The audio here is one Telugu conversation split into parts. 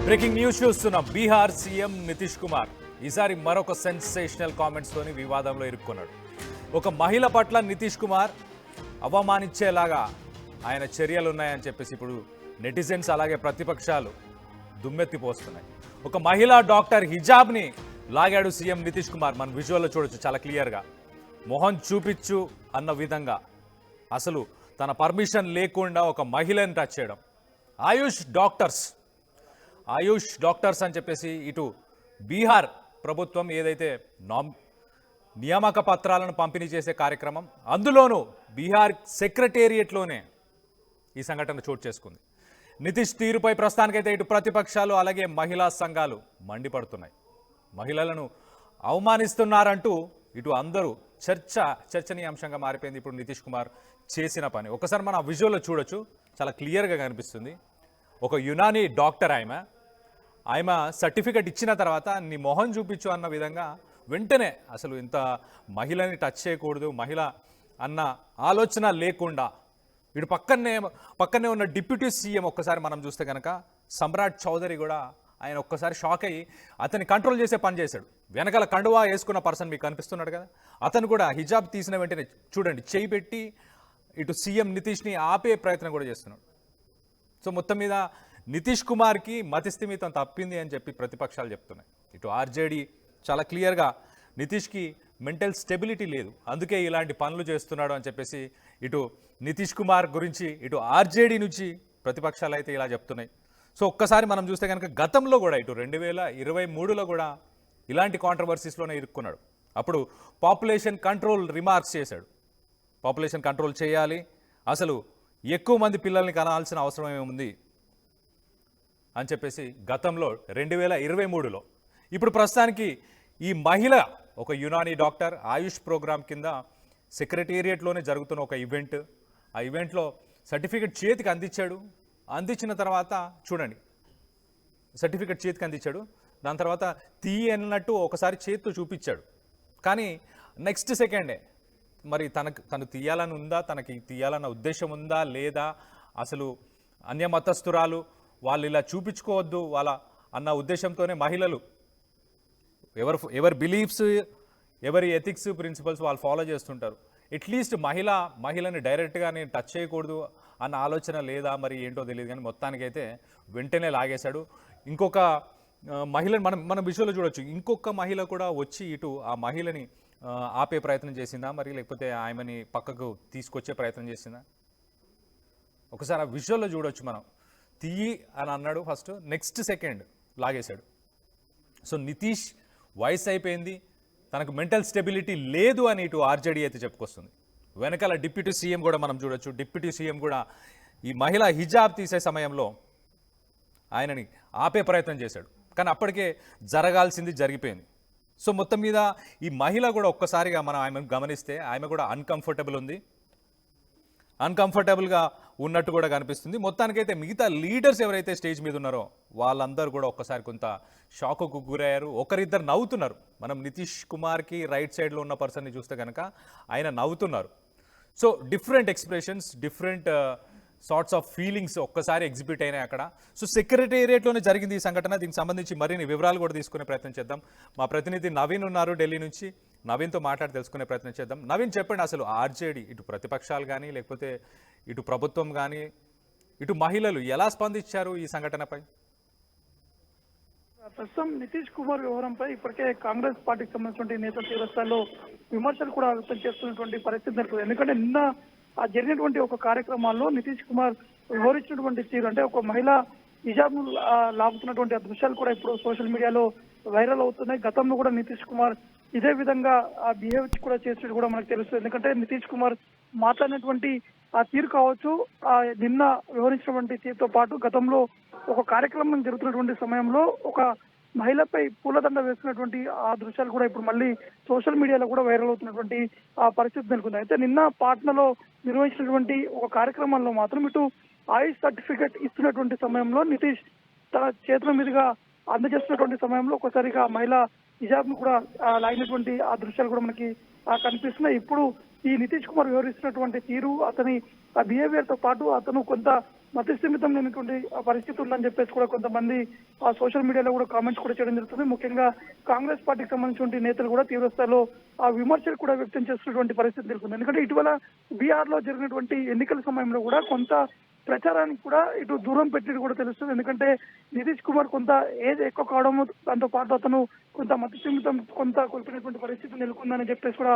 బ్రేకింగ్ న్యూస్ చూస్తున్నాం. బీహార్ సీఎం నితీష్ కుమార్ ఈసారి మరొక సెన్సేషనల్ కామెంట్స్తోని వివాదంలో ఇరుక్కున్నాడు. ఒక మహిళ పట్ల నితీష్ కుమార్ అవమానించేలాగా ఆయన చర్యలు ఉన్నాయని చెప్పేసి ఇప్పుడు నెటిజన్స్ అలాగే ప్రతిపక్షాలు దుమ్మెత్తిపోస్తున్నాయి. ఒక మహిళా డాక్టర్ హిజాబ్ని లాగాడు సీఎం నితీష్ కుమార్. మన విజువల్లో చూడొచ్చు చాలా క్లియర్గా. మొహం చూపించు అన్న విధంగా అసలు తన పర్మిషన్ లేకుండా ఒక మహిళని టచ్ చేయడం. ఆయుష్ డాక్టర్స్ అని చెప్పేసి ఇటు బీహార్ ప్రభుత్వం ఏదైతే నియామక పత్రాలను పంపిణీ చేసే కార్యక్రమం, అందులోనూ బీహార్ సెక్రటేరియట్లోనే ఈ సంఘటన చోటు చేసుకుంది. నితీష్ తీరుపై ప్రస్తుతానికైతే ఇటు ప్రతిపక్షాలు అలాగే మహిళా సంఘాలు మండిపడుతున్నాయి. మహిళలను అవమానిస్తున్నారంటూ ఇటు అందరూ చర్చనీయాంశంగా మారిపోయింది ఇప్పుడు నితీష్ కుమార్ చేసిన పని. ఒకసారి మనం ఆ విజువల్లో చూడొచ్చు, చాలా క్లియర్గా కనిపిస్తుంది. ఒక యునానీ డాక్టర్ ఆమె సర్టిఫికెట్ ఇచ్చిన తర్వాత నీ మొహం చూపించు అన్న విధంగా వెంటనే అసలు ఇంత మహిళని టచ్ చేయకూడదు, మహిళ అన్న ఆలోచన లేకుండా ఇటు పక్కనే ఉన్న డిప్యూటీ సీఎం ఒక్కసారి మనం చూస్తే కనుక సమ్రాట్ చౌదరి కూడా ఆయన ఒక్కసారి షాక్ అయ్యి అతన్ని కంట్రోల్ చేసే పని చేశాడు. వెనకాల కండువా వేసుకున్న పర్సన్ మీకు కనిపిస్తున్నాడు కదా, అతను కూడా హిజాబ్ తీసిన వెంటనే చూడండి చేయి పెట్టి ఇటు సీఎం నితీష్ని ఆపే ప్రయత్నం కూడా చేస్తున్నాడు. సో మొత్తం మీద నితీష్ కుమార్కి మతిస్థిమితం తప్పింది అని చెప్పి ప్రతిపక్షాలు చెప్తున్నాయి. ఇటు ఆర్జేడీ చాలా క్లియర్గా నితీష్కి మెంటల్ స్టెబిలిటీ లేదు, అందుకే ఇలాంటి పనులు చేస్తున్నాడు అని చెప్పేసి ఇటు నితీష్ కుమార్ గురించి ఇటు ఆర్జేడీ నుంచి ప్రతిపక్షాలు అయితే ఇలా చెప్తున్నాయి. సో ఒక్కసారి మనం చూస్తే కనుక గతంలో కూడా ఇటు 2023లో కూడా ఇలాంటి కాంట్రవర్సీస్లోనే ఇరుక్కున్నాడు. అప్పుడు పాపులేషన్ కంట్రోల్ రిమార్క్స్ చేశాడు. పాపులేషన్ కంట్రోల్ చేయాలి, అసలు ఎక్కువ మంది పిల్లల్ని కనాల్సిన అవసరం ఏముంది అని చెప్పేసి గతంలో 2023లో. ఇప్పుడు ప్రస్తుతానికి ఈ మహిళ ఒక యునానీ డాక్టర్ ఆయుష్ ప్రోగ్రాం కింద సెక్రటేరియట్లోనే జరుగుతున్న ఒక ఈవెంట్, ఆ ఈవెంట్లో సర్టిఫికెట్ చేతికి అందించిన తర్వాత చూడండి సర్టిఫికెట్ చేతికి అందించాడు. దాని తర్వాత తీయన్నట్టు ఒకసారి చేతితో చూపించాడు. కానీ నెక్స్ట్ సెకండే మరి తను తీయాలని ఉందా, తనకి తీయాలన్న ఉద్దేశం ఉందా లేదా, అసలు అన్యమతస్థురాలు వాళ్ళు ఇలా చూపించుకోవద్దు వాళ్ళ అన్న ఉద్దేశంతోనే మహిళలు ఎవరి బిలీఫ్స్ ఎవరి ఎథిక్స్ ప్రిన్సిపల్స్ వాళ్ళు ఫాలో చేస్తుంటారు. అట్లీస్ట్ మహిళని డైరెక్ట్గా నేను టచ్ చేయకూడదు అన్న ఆలోచన లేదా మరి ఏంటో తెలియదు, కానీ మొత్తానికైతే వెంటనే లాగేశాడు. ఇంకొక మహిళని మనం విషయంలో చూడొచ్చు. ఇంకొక మహిళ కూడా వచ్చి ఇటు ఆ మహిళని ఆపే ప్రయత్నం చేసిందా మరి లేకపోతే ఆమెని పక్కకు తీసుకొచ్చే ప్రయత్నం చేసిందా ఒకసారి ఆ విజువల్లో చూడొచ్చు. మనం తీయి అని అన్నాడు ఫస్ట్, నెక్స్ట్ సెకండ్ లాగేశాడు. సో నితీష్ వయసు అయిపోయింది, తనకు మెంటల్ స్టెబిలిటీ లేదు అని ఇటు ఆర్జేడీ అయితే చెప్పుకొస్తుంది. వెనకాల డిప్యూటీ సీఎం కూడా మనం చూడొచ్చు. డిప్యూటీ సీఎం కూడా ఈ మహిళ హిజాబ్ తీసే సమయంలో ఆయనని ఆపే ప్రయత్నం చేశాడు, కానీ అప్పటికే జరగాల్సింది జరిగిపోయింది. సో మొత్తం మీద ఈ మహిళ కూడా ఒక్కసారిగా మనం ఆమెను గమనిస్తే ఆమె కూడా అన్కంఫర్టబుల్గా ఉన్నట్టు కూడా కనిపిస్తుంది. మొత్తానికైతే మిగతా లీడర్స్ ఎవరైతే స్టేజ్ మీద ఉన్నారో వాళ్ళందరూ కూడా ఒక్కసారి కొంత షాకుకు గురయ్యారు. ఒకరిద్దరు నవ్వుతున్నారు. మనం నితీష్ కుమార్కి రైట్ సైడ్లో ఉన్న పర్సన్ని చూస్తే కనుక ఆయన నవ్వుతున్నారు. So different expressions, different sorts of feelings ఒక్కసారి ఎగ్జిబిట్ అయినాయి అక్కడ. సో సెక్రటేరియట్లోనే జరిగింది ఈ సంఘటన. దీనికి సంబంధించి మరిన్ని వివరాలు కూడా తీసుకునే ప్రయత్నం చేద్దాం. మా ప్రతినిధి నవీన్ ఉన్నారు ఢిల్లీ నుంచి, నవీన్తో మాట్లాడి తెలుసుకునే ప్రయత్నం చేద్దాం. నవీన్ చెప్పండి, అసలు ఆర్జేడీ ఇటు ప్రతిపక్షాలు కానీ లేకపోతే ఇటు ప్రభుత్వం కానీ ఇటు మహిళలు ఎలా స్పందించారు ఈ సంఘటనపై? ప్రస్తుతం నితీష్ కుమార్ వ్యవహారంపై ఇప్పటికే కాంగ్రెస్ పార్టీకి సంబంధించిన నేతలు తీవ్రస్థాయిలో విమర్శలు కూడా వ్యక్తం చేస్తున్నటువంటి పరిస్థితి నెలకొంది. ఎందుకంటే నిన్న జరిగినటువంటి ఒక కార్యక్రమాల్లో నితీష్ కుమార్ వివరించినటువంటి తీరు, అంటే ఒక మహిళ హిజాబ్ లాగుతున్నటువంటి దృశ్యాలు కూడా ఇప్పుడు సోషల్ మీడియాలో వైరల్ అవుతున్నాయి. గతంలో కూడా నితీష్ కుమార్ ఇదే విధంగా బిహేవ్ కూడా చేసినట్టు కూడా మనకు తెలుస్తుంది. ఎందుకంటే నితీష్ కుమార్ మాట్లాడినటువంటి ఆ తీరు కావచ్చు, నిన్న వివరించినటువంటి తీరుతో పాటు గతంలో ఒక కార్యక్రమం జరుగుతున్నటువంటి సమయంలో ఒక మహిళపై పూలదండ వేసుకున్నటువంటి ఆ దృశ్యాలు కూడా ఇప్పుడు మళ్ళీ సోషల్ మీడియాలో కూడా వైరల్ అవుతున్నటువంటి ఆ పరిస్థితి నెలకొంది. అయితే నిన్న పాట్నాలో నిర్వహించినటువంటి ఒక కార్యక్రమంలో మాత్రం ఇటు ఆయుష్ సర్టిఫికెట్ ఇస్తున్నటువంటి సమయంలో నితీష్ తన చేతుల మీదుగా అందజేస్తున్నటువంటి సమయంలో ఒకసారిగా మహిళ హిజాబ్ ను కూడా లాగినటువంటి ఆ దృశ్యాలు కూడా మనకి కనిపిస్తున్నాయి. ఇప్పుడు ఈ నితీష్ కుమార్ వివరిస్తున్నటువంటి తీరు, అతని బిహేవియర్ తో పాటు అతను కొంత మతిస్థిమితం లేనటువంటి ఆ పరిస్థితి ఉందని చెప్పేసి కూడా కొంతమంది ఆ సోషల్ మీడియాలో కూడా కామెంట్స్ కూడా చేయడం జరుగుతుంది. ముఖ్యంగా కాంగ్రెస్ పార్టీకి సంబంధించిన నేతలు కూడా తీవ్ర స్థాయిలో ఆ విమర్శలు కూడా వ్యక్తం చేస్తున్నటువంటి పరిస్థితి తెలుస్తుంది. ఎందుకంటే ఇటీవల బీహార్ లో జరిగినటువంటి ఎన్నికల సమయంలో కూడా కొంత ప్రచారానికి కూడా ఇటు దూరం పెట్టినట్టు కూడా తెలుస్తుంది. ఎందుకంటే నితీష్ కుమార్ కొంత ఏజ్ ఎక్కువ కావడము, దాంతో పాటు అతను కొంత మతిస్థిమితం కొంత కోల్పోయినటువంటి పరిస్థితి నెలకొందని చెప్పేసి కూడా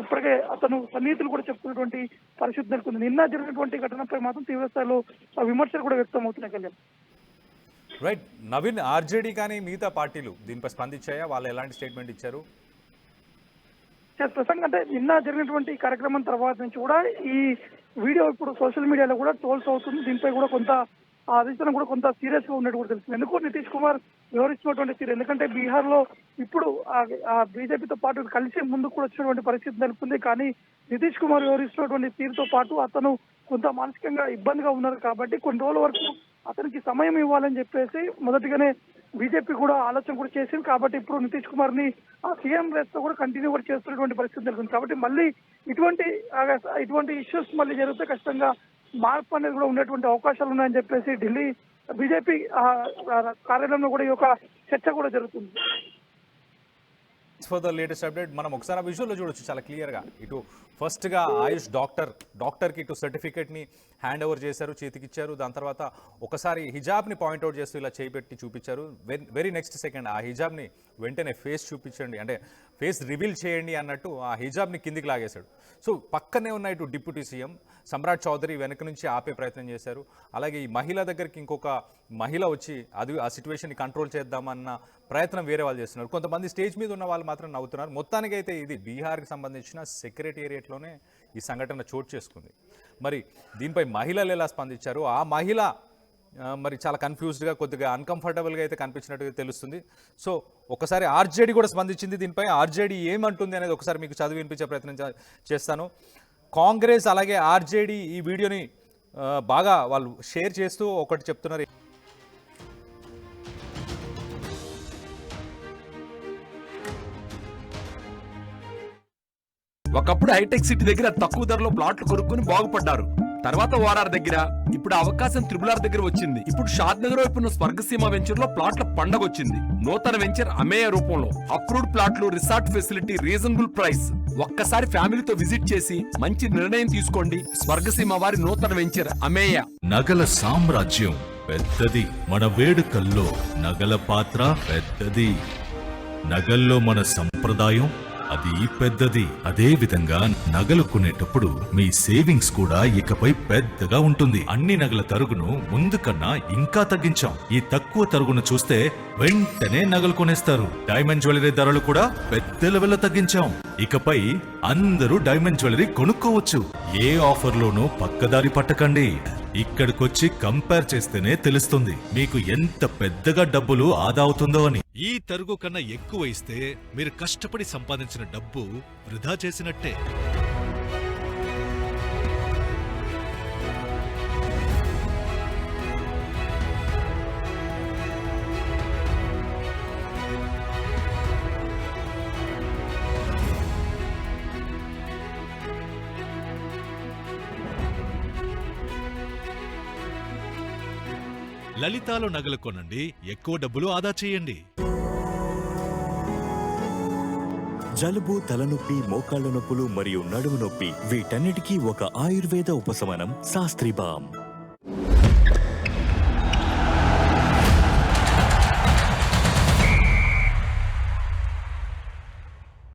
ఇప్పటికే అతను సన్నిహితులు కూడా చెప్తున్నటువంటి పరిస్థితి నెలకొంది. నిన్న జరిగినటువంటి ఘటనపై మాత్రం తీవ్ర స్థాయిలో విమర్శలు కూడా వ్యక్తం అవుతున్నాయి. కళ్యాణ్, రైట్. నవీన్, ఆర్జేడీ కానీ మిగతా పార్టీలు దీనిపై స్పందించాయా? వాళ్ళు ఎలాంటి స్టేట్మెంట్ ఇచ్చారు? ప్రసంగం అంటే నిన్న జరిగినటువంటి కార్యక్రమం తర్వాత నుంచి కూడా ఈ వీడియో ఇప్పుడు సోషల్ మీడియాలో కూడా ట్రోల్స్ అవుతుంది. దీనిపై కూడా కొంత అధిష్టానం కూడా కొంత సీరియస్ గా ఉన్నట్టు కూడా తెలుస్తుంది. ఎందుకు నితీష్ కుమార్ వివరిస్తున్నటువంటి తీరు, ఎందుకంటే బీహార్ లో ఇప్పుడు ఆ బీజేపీతో పాటు కలిసి ముందుకు కూడా వచ్చినటువంటి పరిస్థితి నెలకొంది. కానీ నితీష్ కుమార్ వివరిస్తున్నటువంటి తీరుతో పాటు అతను కొంత మానసికంగా ఇబ్బందిగా ఉన్నారు కాబట్టి కొన్ని రోజుల వరకు అతనికి సమయం ఇవ్వాలని చెప్పేసి మొదటిగానే బీజేపీ కూడా ఆలోచన కూడా చేసింది. కాబట్టి ఇప్పుడు నితీష్ కుమార్ ని ఆ సీఎం రేస్ తో కూడా కంటిన్యూ కూడా చేస్తున్నటువంటి పరిస్థితి నెలకొంది. కాబట్టి మళ్ళీ ఇటువంటి ఇష్యూస్ మళ్ళీ జరిగితే ఖచ్చితంగా మార్పు అనేది కూడా ఉండేటువంటి అవకాశాలు ఉన్నాయని చెప్పేసి ఢిల్లీ బీజేపీ కార్యాలయంలో కూడా ఈ యొక్క చర్చ కూడా జరుగుతుంది. ఫర్ ద లేటెస్ట్ అప్డేట్ మనం ఒకసారి ఆ విజువల్లో చూడొచ్చు చాలా క్లియర్గా. ఇటు ఫస్ట్గా ఆయుష్ డాక్టర్కి ఇటు సర్టిఫికేట్ని హ్యాండ్ ఓవర్ చేశారు, చేతికిచ్చారు. దాని తర్వాత ఒకసారి హిజాబ్ని పాయింట్అవుట్ చేస్తూ ఇలా చేపెట్టి చూపించారు. వెరీ నెక్స్ట్ సెకండ్ ఆ హిజాబ్ని వెంటనే ఫేస్ చూపించండి, అంటే ఫేస్ రివీల్ చేయండి అన్నట్టు ఆ హిజాబ్ని కిందికి లాగేశాడు. సో పక్కనే ఉన్న ఇటు డిప్యూటీ సీఎం సమ్రాట్ చౌదరి వెనక నుంచి ఆపే ప్రయత్నం చేశారు. అలాగే ఈ మహిళ దగ్గరికి ఇంకొక మహిళ వచ్చి ఆ సిచ్యువేషన్ని కంట్రోల్ చేద్దామన్న ప్రయత్నం వేరే వాళ్ళు చేస్తున్నారు. కొంతమంది స్టేజ్ మీద ఉన్న వాళ్ళు మాత్రం నవ్వుతున్నారు. మొత్తానికి అయితే ఇది బీహార్కి సంబంధించిన సెక్రటేరియట్లోనే ఈ సంఘటన చోటు చేసుకుంది. మరి దీనిపై మహిళలు ఎలా స్పందించారు? ఆ మహిళ మరి చాలా కన్ఫ్యూజ్డ్గా, కొద్దిగా అన్కంఫర్టబుల్గా అయితే కనిపించినట్టుగా తెలుస్తుంది. సో ఒకసారి ఆర్జేడీ కూడా స్పందించింది దీనిపై. ఆర్జేడీ ఏమంటుంది అనేది ఒకసారి మీకు చదివి వినిపించే ప్రయత్నం చేస్తాను. కాంగ్రెస్ అలాగే ఆర్జేడీ ఈ వీడియోని బాగా వాళ్ళు షేర్ చేస్తూ ఒకటి చెప్తున్నారు. ఒకప్పుడు హైటెక్ సిటీ దగ్గర తక్కువ ధరలో ప్లాట్లు కొనుక్కుని బాగుపడ్డారు. తర్వాత ఓఆర్ఆర్ దగ్గర, ఇప్పుడు అవకాశం త్రిబుల్ ఆర్ దగ్గర వచ్చింది. ఇప్పుడు షాద్ నగర్ వైపు ఉన్న స్వర్గసీమ వెంచర్ లో ప్లాట్ల పండగ వచ్చింది. నూతన వెంచర్ అమేయ రూపంలో అప్రూవ్డ్ ప్లాట్లు, రిసార్ట్ ఫెసిలిటీ, రీజనబుల్ ప్రైస్. ఒక్కసారి ఫ్యామిలీతో విజిట్ చేసి మంచి నిర్ణయం తీసుకోండి. స్వర్గసీమ వారి నూతన వెంచర్ అమేయ. నగల సామ్రాజ్యం పెద్దది, మన వేడుకల్లో నగల పాత్ర పెద్దది. నగల్లో మన సంప్రదాయం అది పెద్దది. అదే విధంగా నగలు కొనేటప్పుడు మీ సేవింగ్స్ కూడా ఇకపై పెద్దగా ఉంటుంది. అన్ని నగల తరుగును ముందు కన్నా ఇంకా తగ్గించాం. ఈ తక్కువ తరుగును చూస్తే వెంటనే నగలు కొనేస్తారు. డైమండ్ జ్యువెలరీ ధరలు కూడా పెద్ద లెవెల్లో తగ్గించాం. ఇకపై అందరూ డైమండ్ జ్యువెలరీ కొనుక్కోవచ్చు. ఏ ఆఫర్లోనూ పక్కదారి పట్టకండి. ఇక్కడికొచ్చి కంపేర్ చేస్తేనే తెలుస్తుంది మీకు ఎంత పెద్దగా డబ్బులు ఆదా అవుతుందో అని. ఈ తరుగు కన్నా ఎక్కువ ఇస్తే మీరు కష్టపడి సంపాదించిన డబ్బు వృధా చేసినట్టే. లలితాలో నగలు కొనండి, ఎక్కువ డబ్బులు ఆదా చేయండి. జలుబు, తలనొప్పి, మోకాళ్ల నొప్పులు మరియు నడుము నొప్పి వీటన్నిటికీ ఒక ఆయుర్వేద ఉపశమనం శాస్త్రీ బామ్.